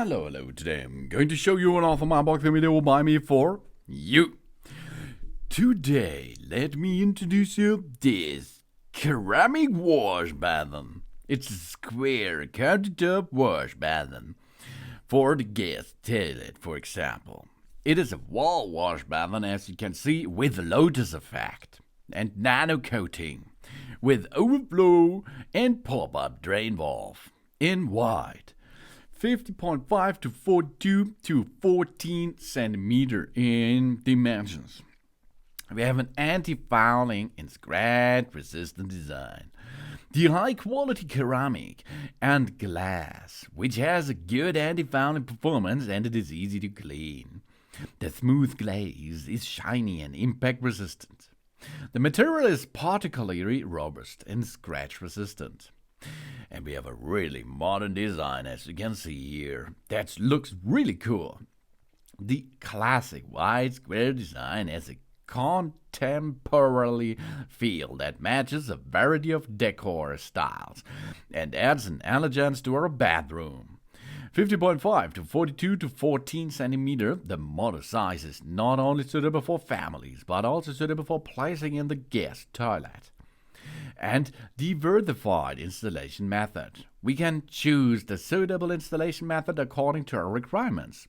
Hello, today I'm going to show you an awesome unboxing video by me for you. Today, let me introduce you this ceramic wash basin. It's a square countertop wash basin for the guest toilet, for example. It is a wall wash basin, as you can see, with Lotus effect and Nano coating, with overflow and pop-up drain valve in white. 50.5 to 42 to 14 centimeter in dimensions. We have an anti-fouling and scratch-resistant design. The high-quality ceramic and glass, which has a good anti-fouling performance and it is easy to clean. The smooth glaze is shiny and impact-resistant. The material is particularly robust and scratch-resistant. And we have a really modern design, as you can see here, that looks really cool. The classic wide square design has a contemporary feel that matches a variety of decor styles and adds an elegance to our bathroom. 50.5 to 42 to 14 centimeter, the model size is not only suitable for families, but also suitable for placing in the guest toilet. And diversified installation method. We can choose the suitable installation method according to our requirements.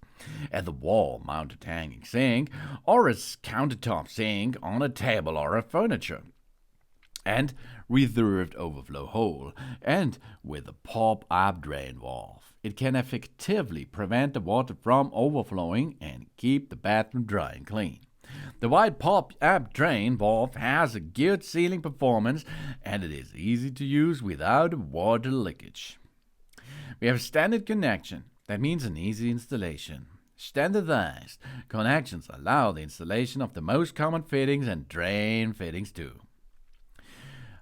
At the wall-mounted hanging sink or a countertop sink on a table or a furniture. And reserved overflow hole and with a pop-up drain valve. It can effectively prevent the water from overflowing and keep the bathroom dry and clean. The wide pop-up drain valve has a good sealing performance and it is easy to use without water leakage. We have standard connection, that means an easy installation. Standardized connections allow the installation of the most common fittings and drain fittings too.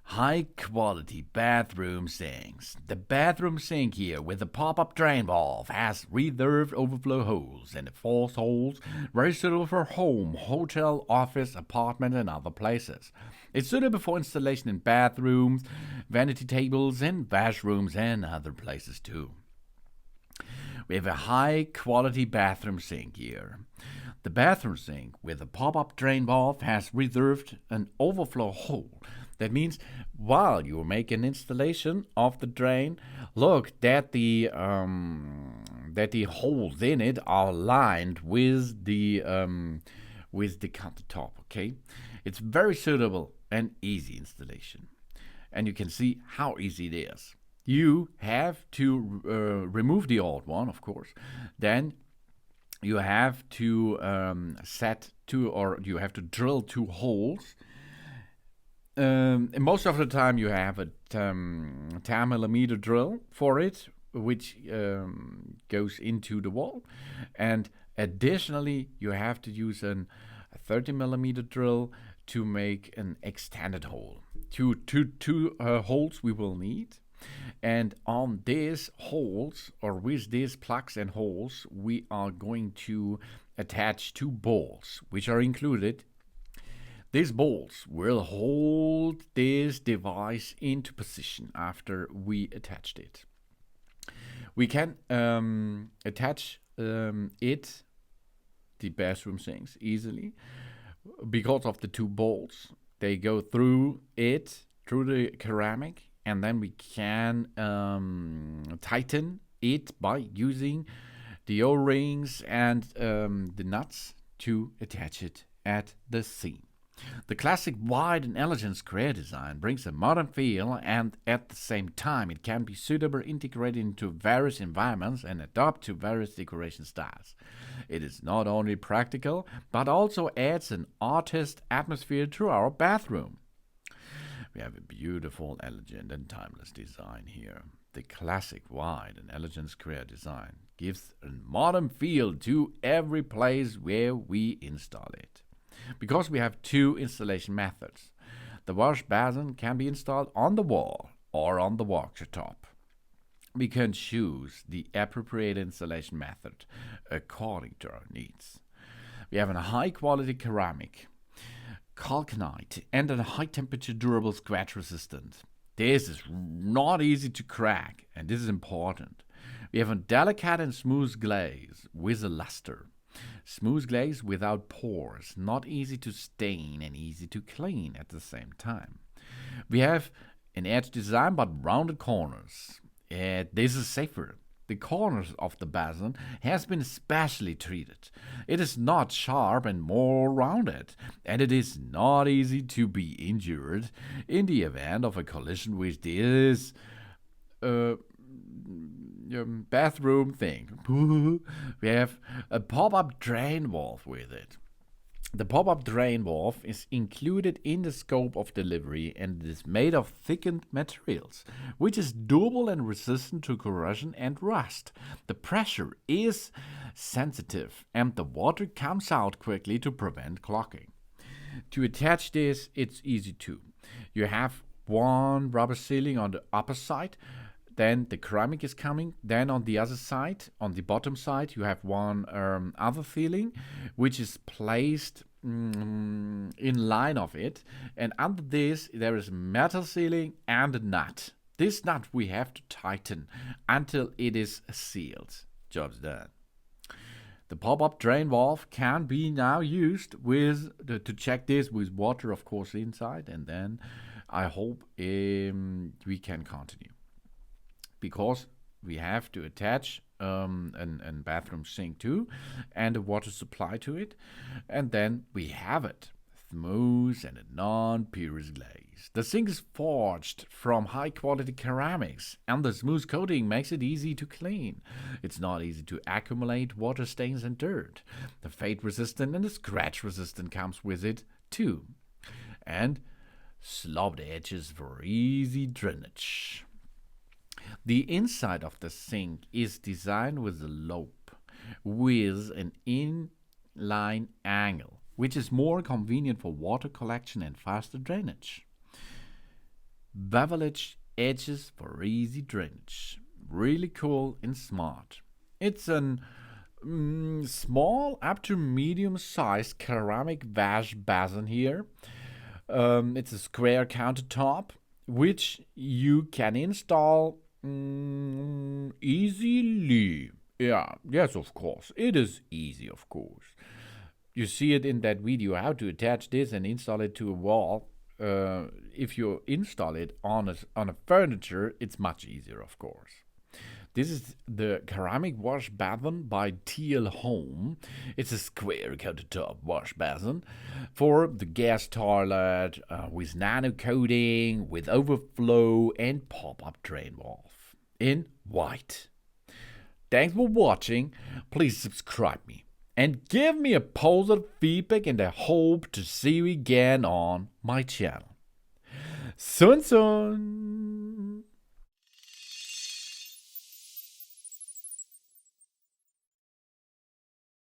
High-quality bathroom sinks. The bathroom sink here with the pop-up drain valve has reserved overflow holes and false holes, very suitable for home, hotel, office, apartment, and other places. It's suitable for installation in bathrooms, vanity tables, and washrooms, and other places too. We have a high-quality bathroom sink here. The bathroom sink with the pop-up drain valve has reserved an overflow hole. That means while you make an installation of the drain, look that the holes in it are lined with the countertop. Okay, it's very suitable and easy installation, and you can see how easy it is. You have to remove the old one, of course. Then you have to you have to drill 2 holes. Most of the time you have a 10mm drill for it, which goes into the wall, and additionally you have to use a 30mm drill to make an extended hole. Two holes we will need, and on these holes, or with these plugs and holes, we are going to attach 2 bolts, which are included. These bolts will hold this device into position after we attached it. We can attach the bathroom sinks, easily because of the 2 bolts. They go through the ceramic, and then we can tighten it by using the O-rings and the nuts to attach it at the seam. The classic wide and elegant square design brings a modern feel, and at the same time it can be suitably integrated into various environments and adapt to various decoration styles. It is not only practical, but also adds an artist atmosphere to our bathroom. We have a beautiful, elegant, and timeless design here. The classic wide and elegant square design gives a modern feel to every place where we install it. Because we have 2 installation methods, the wash basin can be installed on the wall or on the worktop. We can choose the appropriate installation method according to our needs. We have a high-quality ceramic, calcinite, and a high-temperature durable scratch resistant. This is not easy to crack, and this is important. We have a delicate and smooth glaze with a luster. Smooth glaze without pores, not easy to stain and easy to clean at the same time. We have an edge design but rounded corners. This is safer. The corners of the basin has been specially treated. It is not sharp and more rounded, and it is not easy to be injured in the event of a collision with this bathroom thing. We have a pop-up drain valve with it. The pop-up drain valve is included in the scope of delivery and it is made of thickened materials, which is durable and resistant to corrosion and rust. The pressure is sensitive and the water comes out quickly to prevent clogging. To attach this, it's easy too. You have one rubber sealing on the upper side, then the ceramic is coming. Then on the other side, on the bottom side, you have one other sealing, which is placed in line of it. And under this, there is metal sealing and a nut. This nut we have to tighten until it is sealed. Job's done. The pop-up drain valve can be now used to check this with water, of course, inside. And then I hope we can continue. Because we have to attach a bathroom sink too and a water supply to it. And then we have it. Smooth and a non-porous glaze. The sink is forged from high-quality ceramics and the smooth coating makes it easy to clean. It's not easy to accumulate water stains and dirt. The fade-resistant and the scratch-resistant comes with it too. And sloped edges for easy drainage. The inside of the sink is designed with a lobe with an inline angle, which is more convenient for water collection and faster drainage. Beveled edges for easy drainage. Really cool and smart. It's a small up to medium-sized ceramic wash basin here. It's a square countertop, which you can install easily. Yes, of course. It is easy, of course. You see it in that video how to attach this and install it to a wall. If you install it on a furniture, it's much easier, of course. This is the ceramic wash basin by TL Home. It's a square countertop wash basin for the gas toilet with nano coating, with overflow and pop-up drain valve in white. Thanks for watching. Please subscribe me and give me a positive feedback and I hope to see you again on my channel. Soon.